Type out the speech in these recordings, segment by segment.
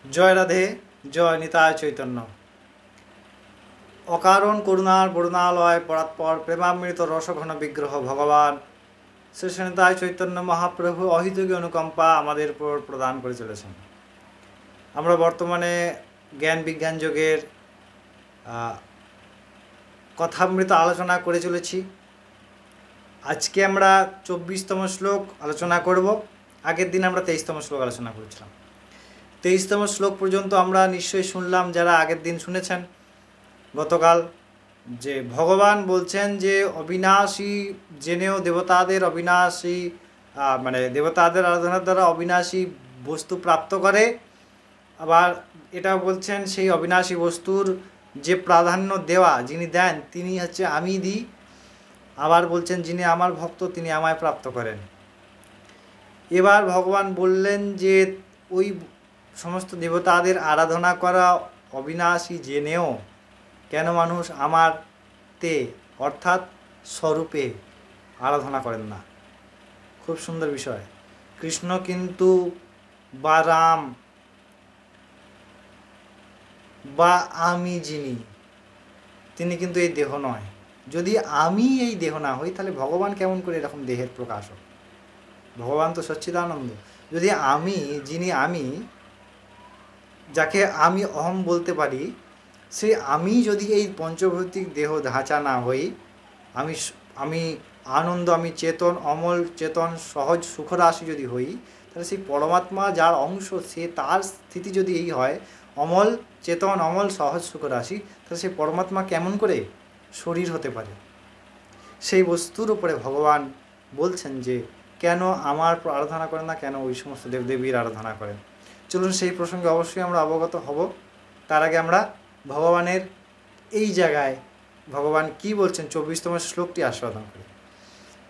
জয় রাধে, জয় নিতাই চৈতন্য। অকারণ করুণার বরুণালয় পরাৎপর প্রেমামৃত রসঘন বিগ্রহ ভগবান শ্রী নিতাই চৈতন্য মহাপ্রভু অহিতকী অনুকম্পা আমাদের উপর প্রদান করে চলেছেন। আমরা বর্তমানে জ্ঞান বিজ্ঞান যোগের কথামৃত আলোচনা করে চলেছি। আজকে আমরা 24তম শ্লোক আলোচনা করব। আগের দিন আমরা 23তম শ্লোক আলোচনা করেছিলাম। 23তম শ্লোক পর্যন্ত আমরা নিশ্চয়ই শুনলাম, যারা আগের দিন শুনেছেন গতকাল, যে ভগবান বলছেন যে অবিনাশী জেনেও দেবতাদের অবিনাশী দেবতাদের আরাধনার দ্বারা অবিনাশী বস্তু প্রাপ্ত করে। আবার এটাও বলছেন সেই অবিনাশী বস্তুর যে প্রাধান্য দেওয়া যিনি দেন তিনি হচ্ছে আমি দিই। আবার বলছেন যিনি আমার ভক্ত তিনি আমায় প্রাপ্ত করেন। এবার ভগবান বললেন যে ওই সমস্ত দেবতাদের আরাধনা করা অবিনাশী জেনেও কেন মানুষ আমার তে অর্থাৎ স্বরূপে আরাধনা করেন না। খুব সুন্দর বিষয়। কৃষ্ণ কিন্তু বা রাম বা আমি যিনি, তিনি কিন্তু এই দেহ নয়। যদি আমি এই দেহ না হই তাহলে ভগবান কেমন করে এরকম দেহের প্রকাশ হয়? ভগবান তো সচ্চিদানন্দ। যদি আমি যিনি, আমি যাকে আমি অহম বলতে পারি, সেই আমি যদি এই পঞ্চভৌতিক দেহ ধাঁচা না হই, আমি আনন্দ, আমি চেতন, অমল চেতন সহজ সুখরাশি যদি হই, তাহলে সেই পরমাত্মা যার অংশ সে তার স্থিতি যদি এই হয় অমল চেতন অমল সহজ সুখরাশি, তাহলে সেই পরমাত্মা কেমন করে শরীর হতে পারে? সেই বস্তুর উপরে ভগবান বলছেন যে কেন আমার আরাধনা করেন না, কেন ওই সমস্ত দেবদেবীর আরাধনা করেন। চলুন সেই প্রসঙ্গে অবশ্যই আমরা অবগত হব। তার আগে আমরা ভগবানের এই জায়গায় ভগবান কি বলছেন 24তম শ্লোকটি আস্বাদন করি।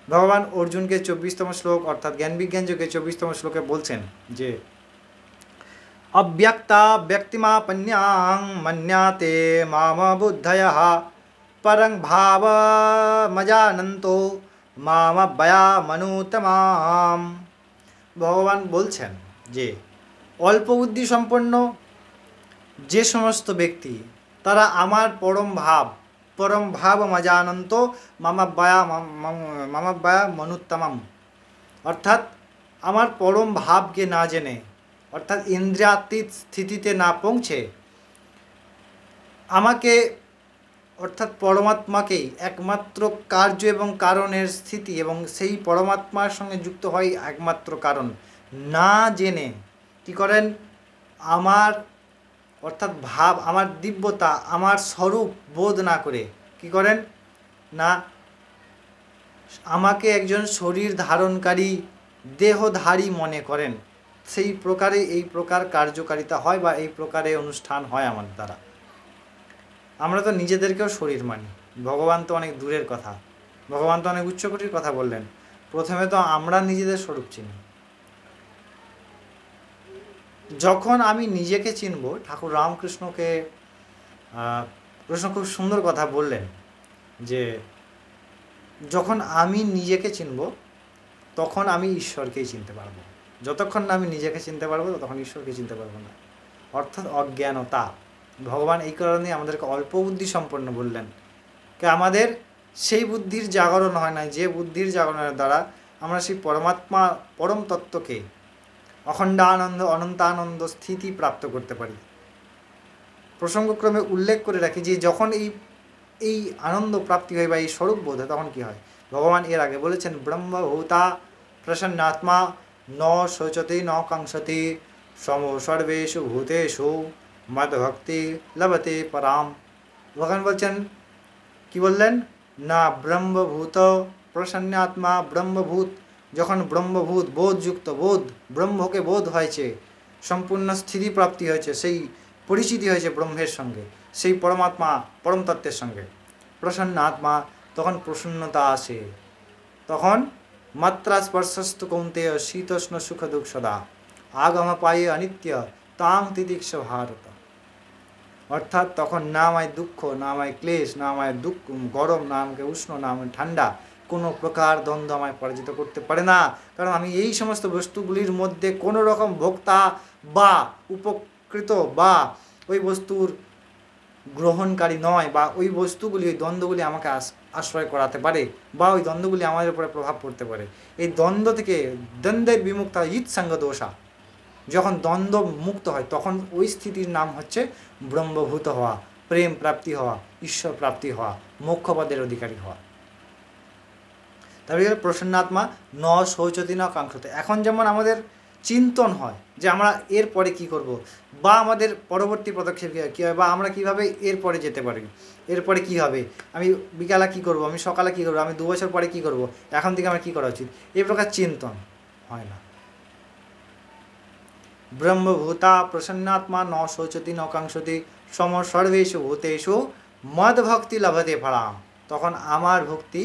ভগবান অর্জুনকে 24তম শ্লোক অর্থাৎ জ্ঞান বিজ্ঞান যোগে 24তম শ্লোকে বলছেন যে অব্যক্তা ব্যক্তিমাপন্যাং মন্যাতে মাম বুদ্ধয়ঃ পরং ভাবমজানন্তো মামব্যয়ামনুত্তমাম। ভগবান বলছেন যে অল্প বুদ্ধি সম্পন্ন যে সমস্ত ব্যক্তি তারা আমার পরম ভাব মজানন্ত মামব্যয়ামনুত্তমাম, অর্থাৎ আমার পরম ভাবকে না জেনে, অর্থাৎ ইন্দ্রিয়াতীত স্থিতিতে না পৌঁছে আমাকে অর্থাৎ পরমাত্মাকেই একমাত্র কার্য এবং কারণের স্থিতি এবং সেই পরমাত্মার সঙ্গে যুক্ত হয় একমাত্র কারণ না জেনে কি করেন, আমার অর্থাৎ ভাব, আমার দিব্যতা, আমার স্বরূপ বোধ না করে কি করেন না, আমাকে একজন শরীর ধারণকারী দেহধারী মনে করেন। সেই প্রকারে এই প্রকার কার্যকারিতা হয় বা এই প্রকারে অনুষ্ঠান হয় আমার দ্বারা। আমরা তো নিজেদেরকেও শরীর মানি, ভগবান তো অনেক দূরের কথা, ভগবান তো অনেক উচ্চকোটির কথা বললেন। প্রথমে তো আমরা নিজেদের স্বরূপ চিনি। যখন আমি নিজেকে চিনব, ঠাকুর রামকৃষ্ণকে কৃষ্ণ খুব সুন্দর কথা বললেন যে যখন আমি নিজেকে চিনব তখন আমি ঈশ্বরকেই চিনতে পারবো। যতক্ষণ না আমি নিজেকে চিনতে পারবো ততক্ষণ ঈশ্বরকে চিনতে পারবো না, অর্থাৎ অজ্ঞানতা। ভগবান এই কারণে আমাদেরকে অল্প বুদ্ধি সম্পন্ন বললেন, কে আমাদের সেই বুদ্ধির জাগরণ হয় না যে বুদ্ধির জাগরণের দ্বারা আমরা সেই পরমাত্মা পরম তত্ত্বকে অখণ্ডানন্দ অনন্তানন্দ স্থিতি প্রাপ্ত করতে পারি। প্রসঙ্গক্রমে উল্লেখ করে রাখি যে যখন এই আনন্দ প্রাপ্তি হয় বা এই স্বরূপ বোধ হয় তখন কী হয়, ভগবান এর আগে বলেছেন ব্রহ্মভূতা প্রসন্নাত্মা ন শোচতে ন কাঙ্ক্ষতে সম সর্বেষু ভূতেষু মদ্ভক্তি লভতে পরাম। ভগবান বলছেন, কি বললেন না, ব্রহ্মভূত প্রসন্নাত্মা, ব্রহ্মভূত যখন ব্রহ্মভূত বোধযুক্ত, বোধ ব্রহ্মকে বোধ হয়েছে, সম্পূর্ণ স্থিতিপ্রাপ্তি হয়েছে, সেই পরিচিতি হয়েছে ব্রহ্মের সঙ্গে, সেই পরমাত্মা পরম তত্ত্বের সঙ্গে প্রসন্ন আত্মা, তখন প্রসন্নতা আসে। তখন মাত্রা স্পর্শস্তু কৌন্তেয় শীতোষ্ণ সুখ দুঃখ সদা আগম পায়ে অনিত্য তাং তিতিক্ষ ভারত। অর্থাৎ তখন না আমায় দুঃখ, না আমায় ক্লেশ, না আমায় দুঃখ গরম, না আমাকে উষ্ণ, না আমায় ঠান্ডা, কোনো প্রকার দ্বন্দ্ব আমায় পরাজিত করতে পারে না। কারণ আমি এই সমস্ত বস্তুগুলির মধ্যে কোনো রকম ভোক্তা বা আশ্রয়কৃত বা ওই বস্তুর গ্রহণকারী নয়, বা ওই বস্তুগুলি, ওই দ্বন্দ্বগুলি আমাকে আশ্রয় করাতে পারে, বা ওই দ্বন্দ্বগুলি আমাদের উপরে প্রভাব পড়তে পারে। এই দ্বন্দ্ব থেকে, দ্বন্দ্বের বিমুক্ত ইৎ সঙ্গ দোষা, যখন দ্বন্দ্ব মুক্ত হয় তখন ওই স্থিতির নাম হচ্ছে ব্রহ্মভূত হওয়া, প্রেম প্রাপ্তি হওয়া, ঈশ্বর প্রাপ্তি হওয়া, মোক্ষপদের অধিকারী হওয়া। তারপরে প্রসন্নাত্মা ন শৌচতি ন কাঙ্ক্ষতে। এখন যেমন আমাদের চিন্তন হয় যে আমরা এরপরে কি করব, বা আমাদের পরবর্তী পদক্ষেপ কী হবে, বা আমরা কীভাবে এরপরে যেতে পারি, এরপরে কি হবে, আমি বিকালে কী করব, আমি সকালে কী করব, আমি 2 বছর পরে কী করব, এখন থেকে আমার কী করা উচিত, এই প্রকার চিন্তন হয় না। ব্রহ্মভূতা প্রসন্নাত্মা ন শোচতি ন কাঙ্ক্ষতি সম সর্বেষু ভূতেষু মদ ভক্তি লভতে ফলাম। তখন আমার ভক্তি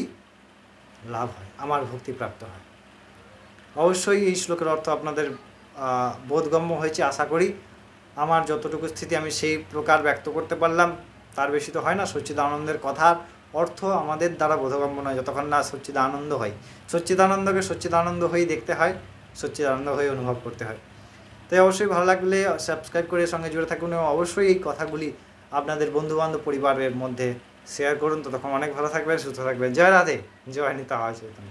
লাভ হয়, আমার ভক্তি প্রাপ্ত হয়। অবশ্যই এই শ্লোকের অর্থ আপনাদের বোধগম্য হয়েছে আশা করি। আমার যতটুকু স্থিতি আমি সেই প্রকার ব্যক্ত করতে পারলাম, তার বেশি তো হয় না। সচ্চিদানন্দের কথার অর্থ আমাদের দ্বারা বোধগম্য নয় যতক্ষণ না সচ্চিদানন্দ হয়। সচ্চিদানন্দকে সচ্চিদানন্দ হয়েই দেখতে হয়, সচ্চিদানন্দ হয়ে অনুভব করতে হয়। তাই অবশ্যই ভালো লাগলে সাবস্ক্রাইব করে সঙ্গে জুড়ে থাকুন, এবং অবশ্যই এই কথাগুলি আপনাদের বন্ধুবান্ধব পরিবারের মধ্যে শেয়ার করুন। ততক্ষণ অনেক ভালো থাকবেন, সুস্থ থাকবেন। জয় রাধে, জয় নিতাই চৈতন্য।